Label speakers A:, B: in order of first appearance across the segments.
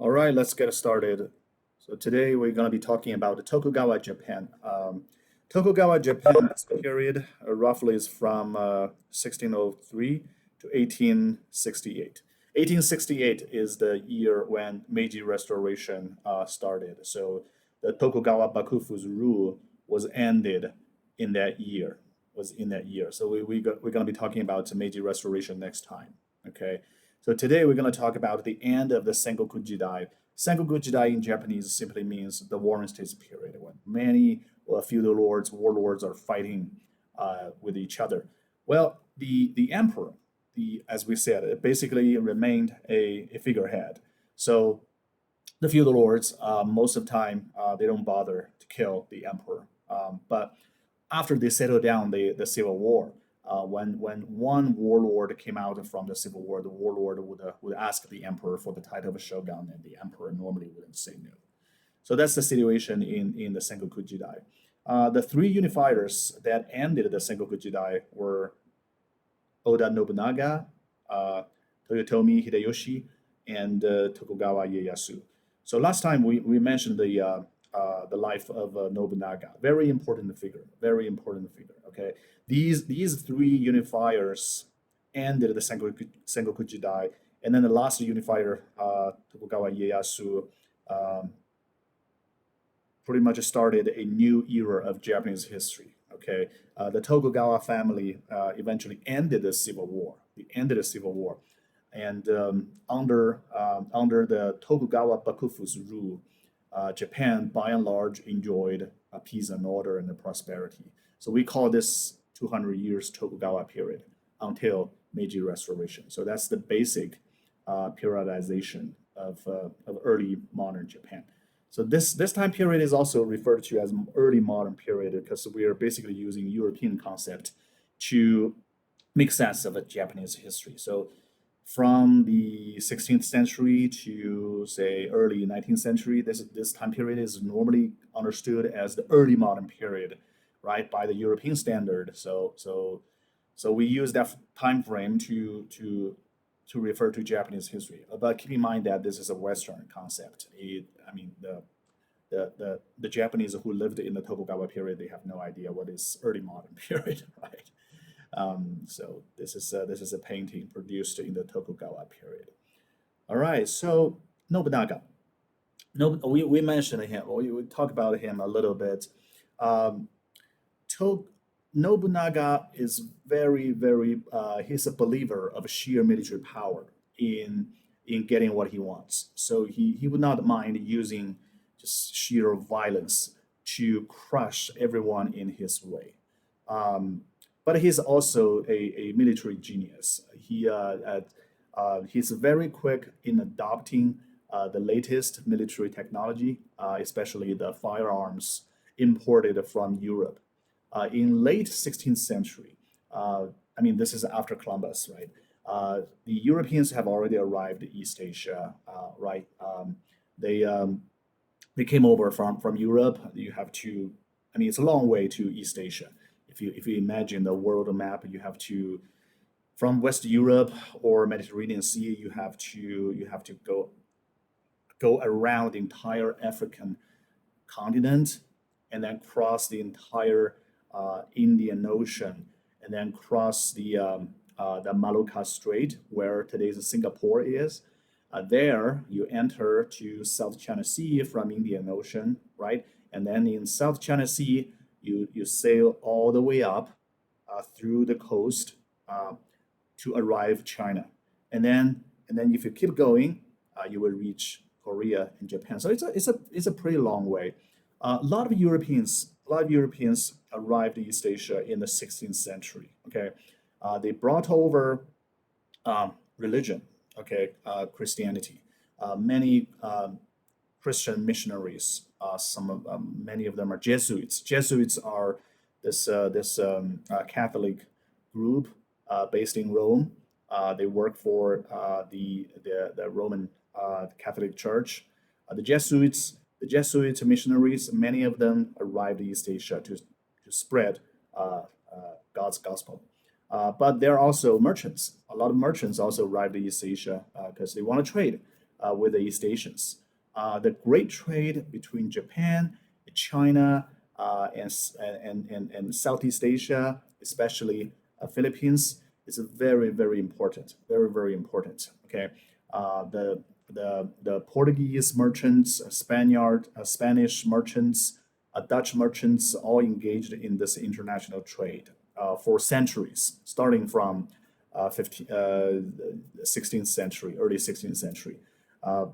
A: All right, let's get started. So today we're going to be talking about the Tokugawa Japan. Tokugawa Japan's period roughly is from 1603 to 1868. 1868 is the year when Meiji Restoration started. So the Tokugawa Bakufu's rule was ended in that year. So we're going to be talking about Meiji Restoration next time. Okay. So today we're going to talk about the end of the Sengoku Jidai. Sengoku Jidai in Japanese simply means the Warring States period, when many feudal lords, warlords are fighting with each other. Well, the emperor, as we said, it basically remained a figurehead. So the feudal lords, most of the time, they don't bother to kill the emperor. But after they settle down the civil war, when one warlord came out from the civil war, the warlord would ask the emperor for the title of a shogun, and the emperor normally wouldn't say no. So that's the situation in the Sengoku Jidai. The three unifiers that ended the Sengoku Jidai were Oda Nobunaga, Toyotomi Hideyoshi, and Tokugawa Ieyasu. So last time we mentioned the life of Nobunaga. Very important figure. Very important figure. Okay, these three unifiers ended the Sengoku Jidai, and then the last unifier, Tokugawa Ieyasu, um, pretty much started a new era of Japanese history. Okay, the Tokugawa family eventually ended the civil war. They ended the civil war, and under the Tokugawa Bakufu's rule, Japan by and large enjoyed peace and order and prosperity. So we call this 200 years Tokugawa period until Meiji Restoration. So that's the basic periodization of early modern Japan. So this time period is also referred to as early modern period because we are basically using European concept to make sense of a Japanese history. So from the 16th century to say early 19th century, this time period is normally understood as the early modern period, right, by the European standard. So we use that time frame to refer to Japanese history. But keep in mind that this is a Western concept. I mean, the Japanese who lived in the Tokugawa period, they have no idea what is early modern period, right? So this is a painting produced in the Tokugawa period. All right, so Nobunaga. No, we mentioned him. We talked about him a little bit. Um, to, Nobunaga is he's a believer of sheer military power in getting what he wants. So he would not mind using just sheer violence to crush everyone in his way. Um, but he's also a military genius. He's very quick in adopting the latest military technology, especially the firearms imported from Europe. In late 16th century, I mean, this is after Columbus, right? The Europeans have already arrived in East Asia, right? They they came over from Europe. You have to, I mean, it's a long way to East Asia. If you imagine the world map, you have to from West Europe or Mediterranean Sea, you have to go around the entire African continent and then cross the entire Indian Ocean and then cross the Malacca Strait where today's Singapore is. There you enter to South China Sea from Indian Ocean, right? And then in South China Sea, you sail all the way up through the coast uh, to arrive China, and then if you keep going, you will reach Korea and Japan. So it's a pretty long way. A lot of Europeans arrived in East Asia in the 16th century. Okay, they brought over religion. Okay, Christianity. Many Christian missionaries. Many of them are Jesuits. Jesuits are this Catholic group based in Rome. They work for the Roman Catholic Church. The Jesuit missionaries, many of them arrived in East Asia to spread God's gospel. But there are also merchants. A lot of merchants also arrived in East Asia because they want to trade. with the East Asians. The great trade between Japan, China, and Southeast Asia, especially Philippines, is very, very important. Very, very important. Okay, the Portuguese merchants, Spanish merchants, Dutch merchants, all engaged in this international trade for centuries, starting from 16th century, early 16th century. Uh,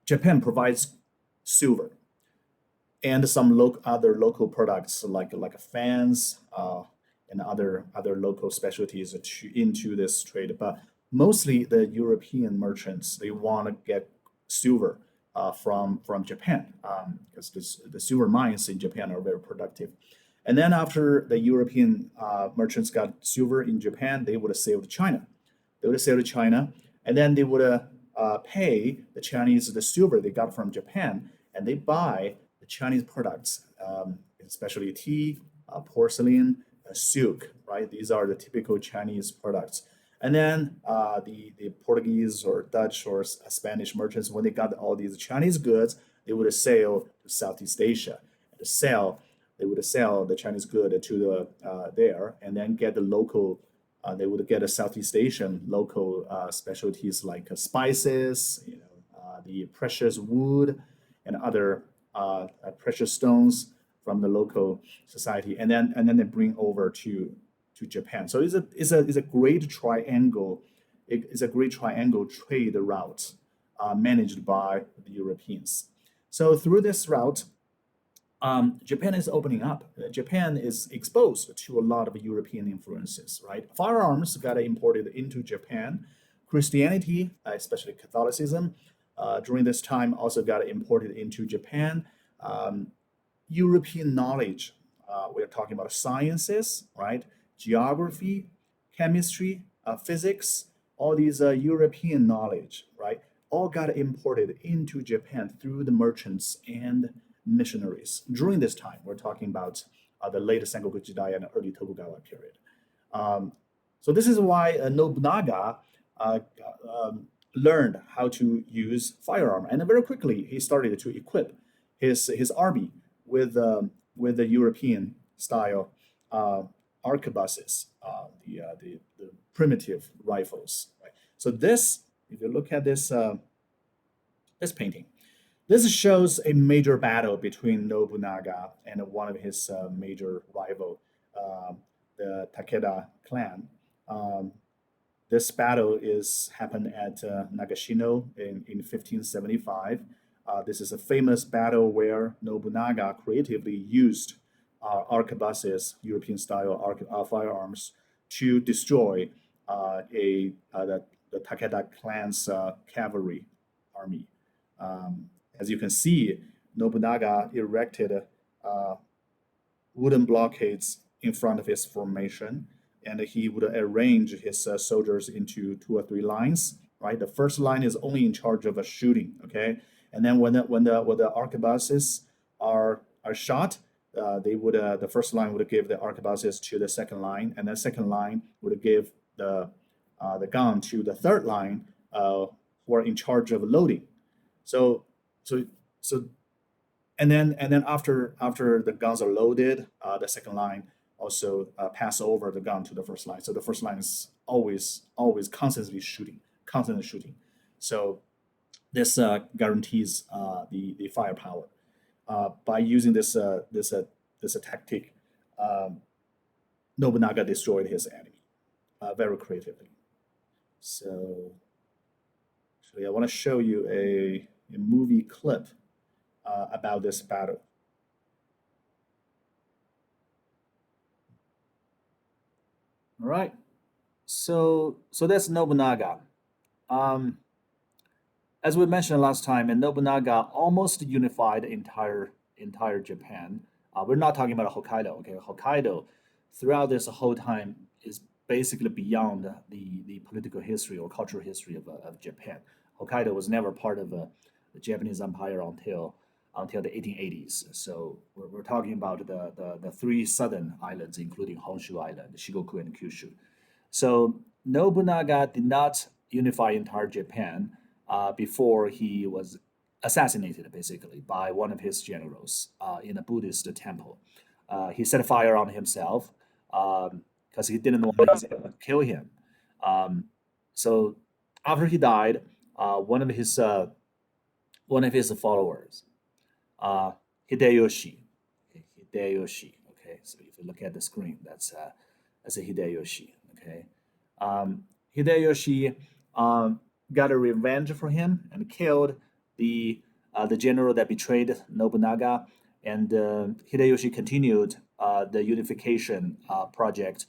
A: Japan provides silver and some other local products like fans and other local specialties into this trade. But mostly the European merchants they want to get silver from Japan because the silver mines in Japan are very productive. And then after the European merchants got silver in Japan, they would sail to China. They would sail to China, and then they would pay the Chinese the silver they got from Japan, and they buy the Chinese products, especially tea, porcelain, silk. Right, these are the typical Chinese products. And then the Portuguese or Dutch or Spanish merchants, when they got all these Chinese goods, they would sail to Southeast Asia and to sell. They would sell the Chinese good to there, and then get the local. They would get a Southeast Asian local specialties like spices, the precious wood, and other precious stones from the local society, and then they bring over to Japan. So it's a great triangle. It's a great triangle trade route managed by the Europeans. So through this route, Japan is opening up. Japan is exposed to a lot of European influences, right? Firearms got imported into Japan. Christianity, especially Catholicism, during this time also got imported into Japan. Um, European knowledge, we're talking about sciences, right? Geography, chemistry, physics, all these European knowledge, right? All got imported into Japan through the merchants and missionaries. During this time, we're talking about the late Sengoku Jidai and early Tokugawa period. Um, so this is why Nobunaga uh, learned how to use firearm, and very quickly he started to equip his army with the European style uh, arquebuses, the primitive rifles. Right? So this, if you look at this painting, this shows a major battle between Nobunaga and one of his major rival, um, the Takeda clan. Um, this battle is happened at Nagashino in 1575. This is a famous battle where Nobunaga creatively used arquebuses, European style firearms, to destroy the Takeda clan's cavalry army. Um, as you can see, Nobunaga erected uh, wooden blockades in front of his formation, and he would arrange his soldiers into two or three lines. Right, the first line is only in charge of a shooting. Okay, and then when the arquebuses are shot, they would the first line would give the arquebuses to the second line, and the second line would give the gun to the third line, who are in charge of loading. So so so and then after the guns are loaded, the second line also pass over the gun to the first line. So the first line is always constantly shooting. So this guarantees the firepower. By using this tactic, um, Nobunaga destroyed his enemy very creatively. So actually, I want to show you a movie clip about this battle. All right. So that's Nobunaga. Um, as we mentioned last time, and Nobunaga almost unified entire Japan. We're not talking about Hokkaido. Okay, Hokkaido throughout this whole time is basically beyond the political history or cultural history of Japan. Hokkaido was never part of the Japanese Empire until the 1880s. So we're talking about the three southern islands, including Honshu Island, Shikoku, and Kyushu. So Nobunaga did not unify entire Japan.
B: before he was assassinated, basically, by one of his generals in a Buddhist temple. He set fire on himself because he didn't want his to kill him. Um, so after he died, uh, one of his uh, one of his followers, uh, Hideyoshi. Okay, Hideyoshi. Okay, so if you look at the screen, that's a Hideyoshi. Okay, um, Hideyoshi um, got a revenge for him and killed the the general that betrayed Nobunaga, and Hideyoshi continued the unification project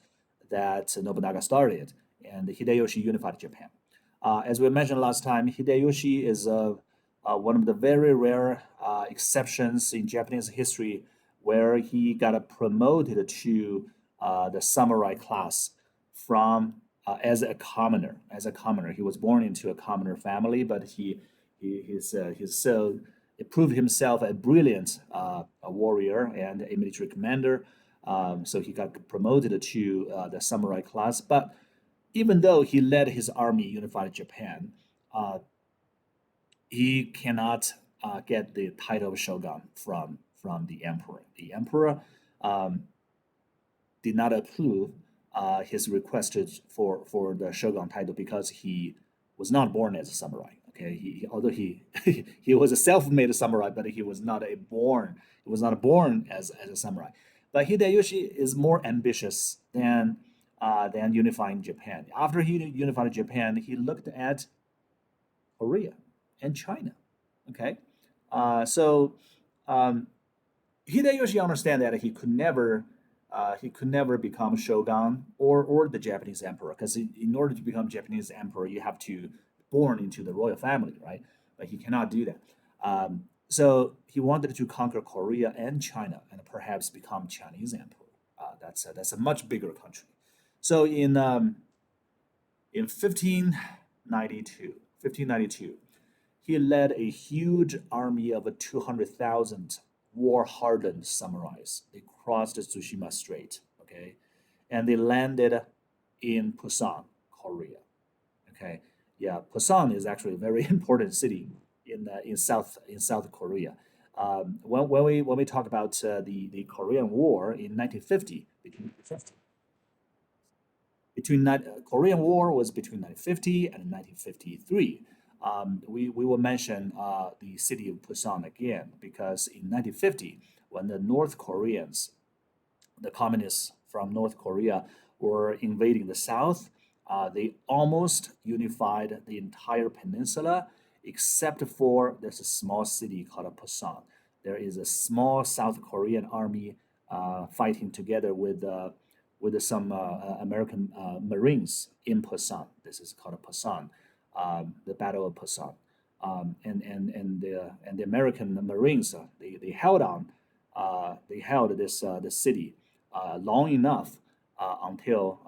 B: that Nobunaga started, and Hideyoshi unified Japan. As we mentioned last time, Hideyoshi is one of the very rare exceptions in Japanese history where he got promoted to the samurai class from as a commoner. As a commoner, he was born into a commoner family, but he's so it proved himself a brilliant a warrior and a military commander. So he got promoted to the samurai class. But even though he led his army unified Japan, uh, he cannot get the title of shogun from the emperor. The emperor um, did not approve his request for the shogun title because he was not born as a samurai. Okay, although he he was a self-made samurai, but he was not born as a samurai. But Hideyoshi is more ambitious than unifying Japan. After he unified Japan, he looked at Korea and China. Okay, so um, Hideyoshi understand that he could never become shogun or the Japanese emperor because in order to become Japanese emperor, you have to born into the royal family, right? But he cannot do that. So he wanted to conquer Korea and China and perhaps become Chinese emperor. That's a much bigger country. So in 1592, he led a huge army of 200,000 war-hardened samurais. They crossed the Tsushima Strait, okay, and they landed in Busan, Korea. Okay, yeah, Busan is actually a very important city in South Korea. When we talk about the Korean War in 1950, Korean War was between 1950 and 1953. We will mention the city of Busan again because in 1950, when the North Koreans, the communists from North Korea, were invading the South, they almost unified the entire peninsula except for there's a small city called Busan. There is a small South Korean army fighting together with some American Marines in Busan. This is called Busan, the Battle of Busan. And the American Marines they held on, they held this city long enough until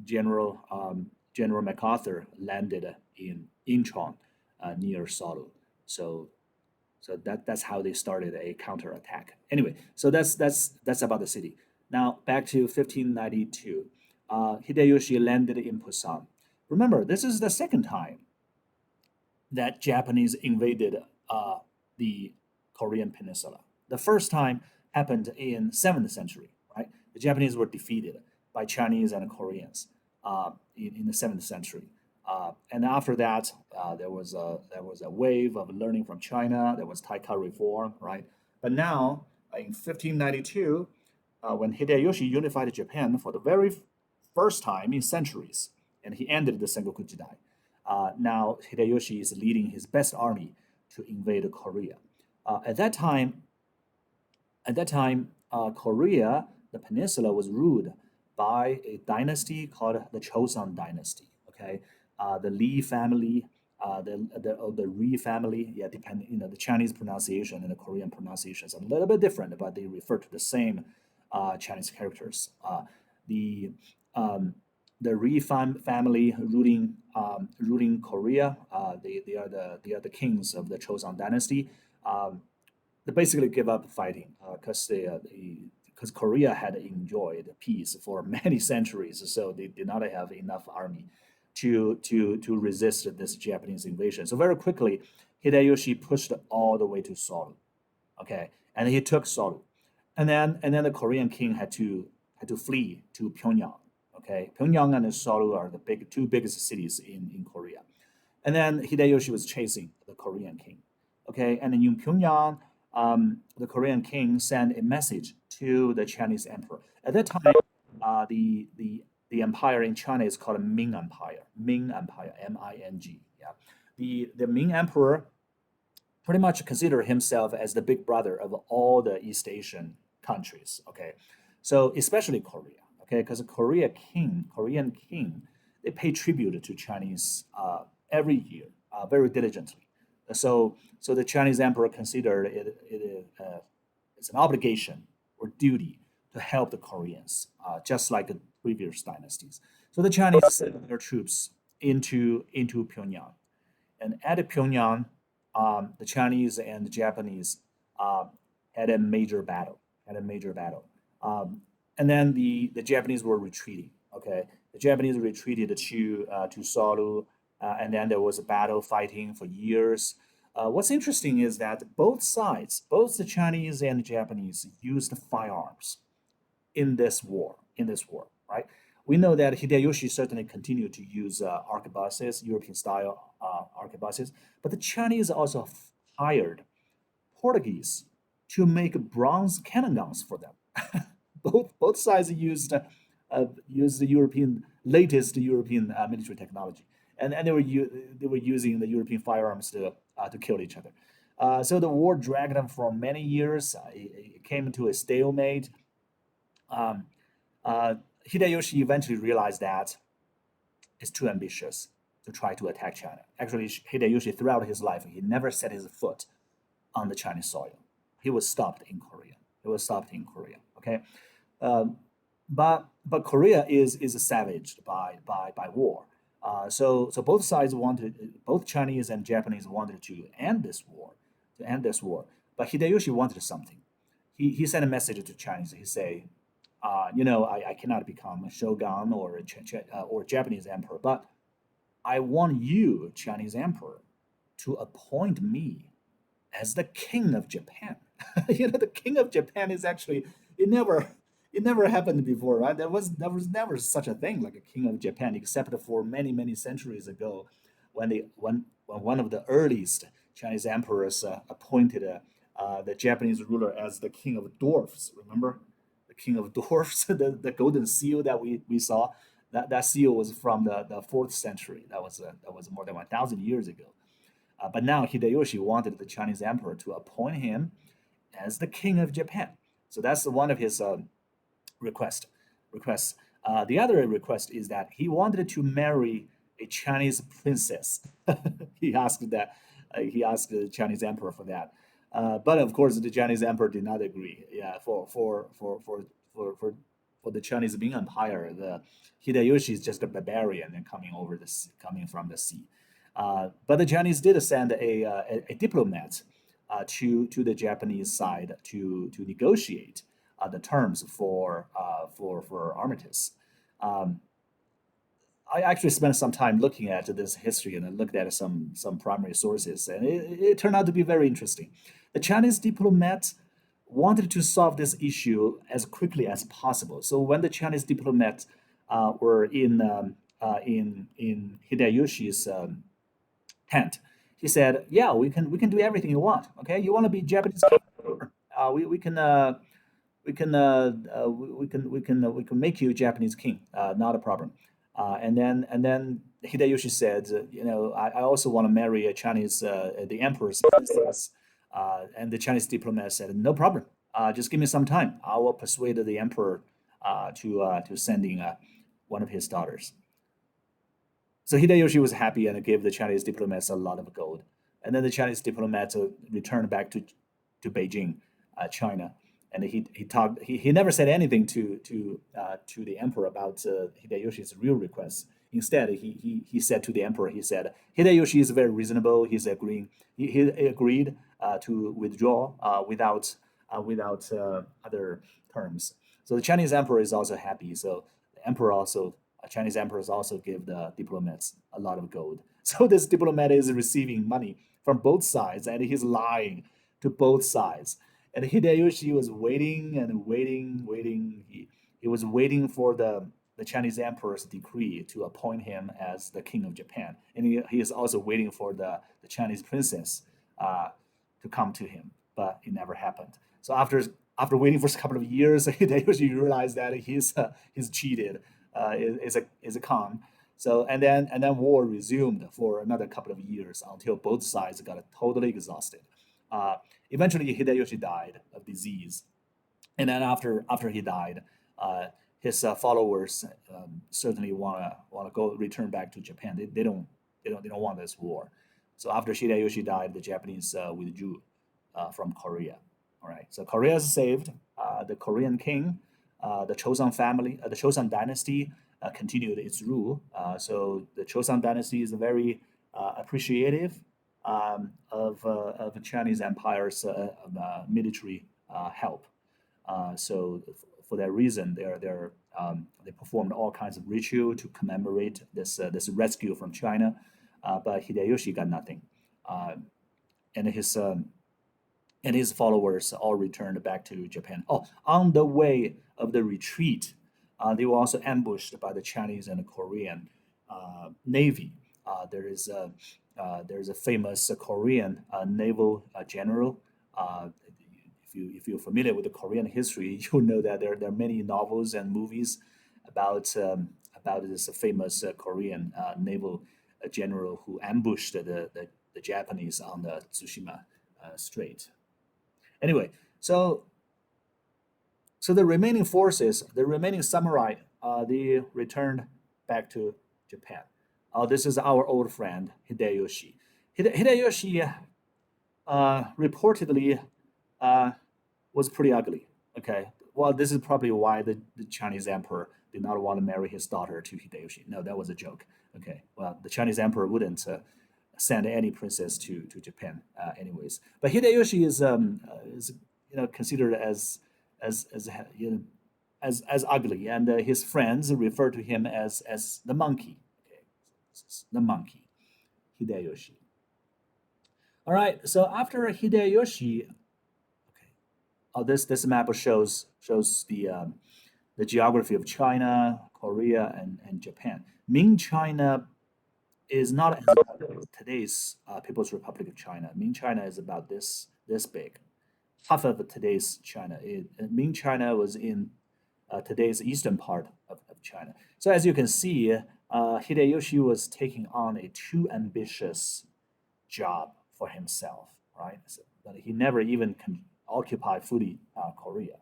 B: General MacArthur landed in Incheon near Seoul. So that's how they started a counterattack. Anyway, so that's about the city. Now back to 1592. Hideyoshi landed in Busan. Remember, this is the second time that Japanese invaded the Korean Peninsula. The first time happened in 7th century, right? The Japanese were defeated by Chinese and Koreans in the 7th century. And after that, there was a wave of learning from China. There was Taika reform, right? But now, in 1592, when Hideyoshi unified Japan for the very first time in centuries, and he ended the Sengoku Jidai. Now Hideyoshi is leading his best army to invade Korea. Uh, at that time, Korea, the peninsula, was ruled by a dynasty called the Chosun dynasty. Okay, the Li family, the Ri family. Yeah, depending, the Chinese pronunciation and the Korean pronunciation is a little bit different, but they refer to the same Chinese characters. The um, the family ruling Korea. They are the kings of the Chosun dynasty. Um, they basically give up fighting because Korea had enjoyed peace for many centuries, so they did not have enough army to resist this Japanese invasion. So very quickly, Hideyoshi pushed all the way to Solu. Okay, and he took Solu, and then the Korean king had to flee to Pyongyang. Okay, Pyongyang and Solu are the two biggest cities in Korea. And then Hideyoshi was chasing the Korean king. Okay, and then in Pyongyang, the Korean king sent a message to the Chinese emperor. At that time, the empire in China is called Ming Empire. Ming Empire, Ming. Yeah, the Ming emperor pretty much considered himself as the big brother of all the East Asian countries. Okay, so especially Korea. Okay, because Korean king, they pay tribute to Chinese every year, very diligently. So the Chinese emperor considered it's an obligation or duty to help the Koreans, just like the previous dynasties. So the Chinese sent their troops into Pyongyang, and at Pyongyang, the Chinese and the Japanese uh, had a major battle. Had a major battle, and then the Japanese were retreating. Okay, the Japanese retreated to Solu, and then there was a battle fighting for years. What's interesting is that both sides, both the Chinese and the Japanese, used firearms in this war. Right? We know that Hideyoshi certainly continued to use arquebuses, European style arquebuses, but the Chinese also hired Portuguese to make bronze cannon guns for them. Both sides used the latest European military technology, and they were using the European firearms to kill each other. So the war dragged on for many years. It came to a stalemate. Um, uh, Hideyoshi eventually realized that it's too ambitious to try to attack China. Actually, Hideyoshi, throughout his life, he never set his foot on the Chinese soil. He was stopped in Korea. He was stopped in Korea. Okay, um, but Korea is savaged by war. So both sides wanted, both Chinese and Japanese wanted to end this war, But Hideyoshi wanted something. He sent a message to Chinese. He say, I cannot become a shogun or or Japanese emperor, but I want you, Chinese emperor, to appoint me as the king of Japan. The king of Japan is actually it never it never happened before, right? There was never such a thing like a king of Japan, except for many centuries ago, when one of the earliest Chinese emperors appointed the Japanese ruler as the king of dwarfs. Remember, the king of dwarfs, the golden seal that we saw. That seal was from the fourth century. That was more than 1,000 years ago. But now Hideyoshi wanted the Chinese emperor to appoint him as the king of Japan. So that's one of his request requests. The other request is that he wanted to marry a Chinese princess. He asked the Chinese emperor for that. But of course, the Chinese emperor did not agree. Yeah, for the Chinese Ming Empire, the Hideyoshi is just a barbarian and coming from the sea. But the Chinese did send a diplomat to the Japanese side to negotiate the terms for armistice. Um, I actually spent some time looking at this history and I looked at some primary sources, and it turned out to be very interesting. The Chinese diplomats wanted to solve this issue as quickly as possible. So when the Chinese diplomats were in Hideyoshi's tent, he said, "Yeah, we can do everything you want. Okay, you want to be Japanese? We can we can make you Japanese king. Not a problem." And then Hideyoshi said, I also want to marry a Chinese the emperor's princess. And the Chinese diplomat said, no problem. Just give me some time. I will persuade the emperor to sending one of his daughters. So Hideyoshi was happy and gave the Chinese diplomats a lot of gold. And then the Chinese diplomats returned back to Beijing, China, and he never said anything to the emperor about Hideyoshi's real request. Instead, he said to the emperor, he said, Hideyoshi is very reasonable. He agreed to withdraw without other terms. So the Chinese emperor is also happy. So the emperor also Chinese emperors also give the diplomats a lot of gold. So this diplomat is receiving money from both sides, and he's lying to both sides. And Hideyoshi was waiting and waiting, waiting. He was waiting for the Chinese emperor's decree to appoint him as the king of Japan. And he is also waiting for the Chinese princess uh, to come to him, but it never happened. So after waiting for a couple of years, Hideyoshi realized that he's cheated, is a con. So and then war resumed for another couple of years until both sides got totally exhausted. Uh, Eventually, Hideyoshi died of disease, and then after he died, uh, his followers certainly wanna go return back to Japan. They don't want this war. So after Hideyoshi died, the Japanese withdrew from Korea. All right, so Korea is saved. The Korean king, the Chosun family, the Chosun dynasty continued its rule. So the Chosun dynasty is very appreciative of the Chinese Empire's military help. For that reason, they performed all kinds of ritual to commemorate this rescue from China. But Hideyoshi got nothing, uh, and his followers all returned back to Japan. Oh, on the way of the retreat, they were also ambushed by the Chinese and the Korean navy. There is a famous Korean naval general. Uh, if you're familiar with the Korean history, you'll know that there are many novels and movies about this famous Korean naval general who ambushed the Japanese on the Tsushima Strait. Anyway, so the remaining forces, the remaining samurai, they returned back to Japan. This is our old friend Hideyoshi. Hideyoshi reportedly uh, was pretty ugly. Okay, well, this is probably why the Chinese emperor did not want to marry his daughter to Hideyoshi. No, that was a joke. Okay, well, the Chinese emperor wouldn't send any princess to Japan, anyways. But Hideyoshi is considered as you know, as ugly, and his friends refer to him as the monkey. Okay, the monkey, Hideyoshi. All right. So after Hideyoshi, okay, this map shows the geography of China, Korea, and Japan. Ming China is not as big as today's People's Republic of China. Ming China is about this big, half of today's China. Ming China was in today's eastern part of China. So as you can see, Hideyoshi was taking on a too ambitious job for himself, right? So, but he never even occupied fully Korea.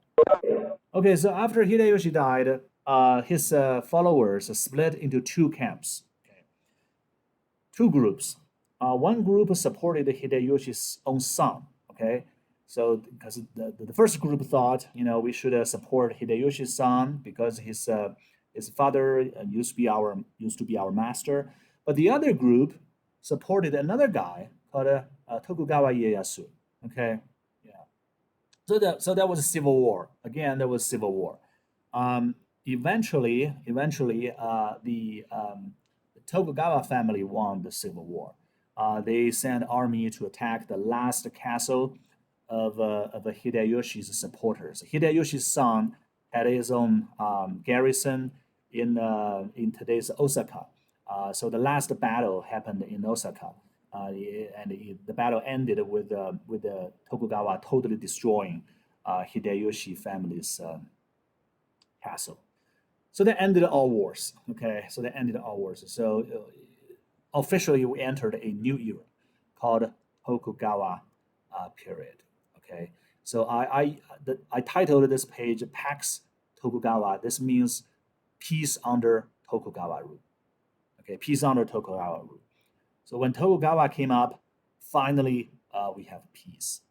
B: Okay, so after Hideyoshi died, his followers split into two camps, okay, two groups. One group supported Hideyoshi's own son, okay? So because the first group thought, we should support Hideyoshi's son because his father used to be our master. But the other group supported another guy called Tokugawa Ieyasu. Okay, yeah. So that was a civil war. Again, there was civil war. Eventually, the Tokugawa family won the civil war. They sent army to attack the last castle of Hideyoshi's supporters. Hideyoshi's son had his own garrison in today's Osaka. So the last battle happened in Osaka, the battle ended with the Tokugawa totally destroying Hideyoshi family's castle. So that ended all wars. Okay, so that ended all wars. So officially, we entered a new era called Tokugawa period. Okay, so I titled this page "Pax Tokugawa." This means peace under Tokugawa rule. Okay, peace under Tokugawa rule. So when Tokugawa came up, finally we have peace.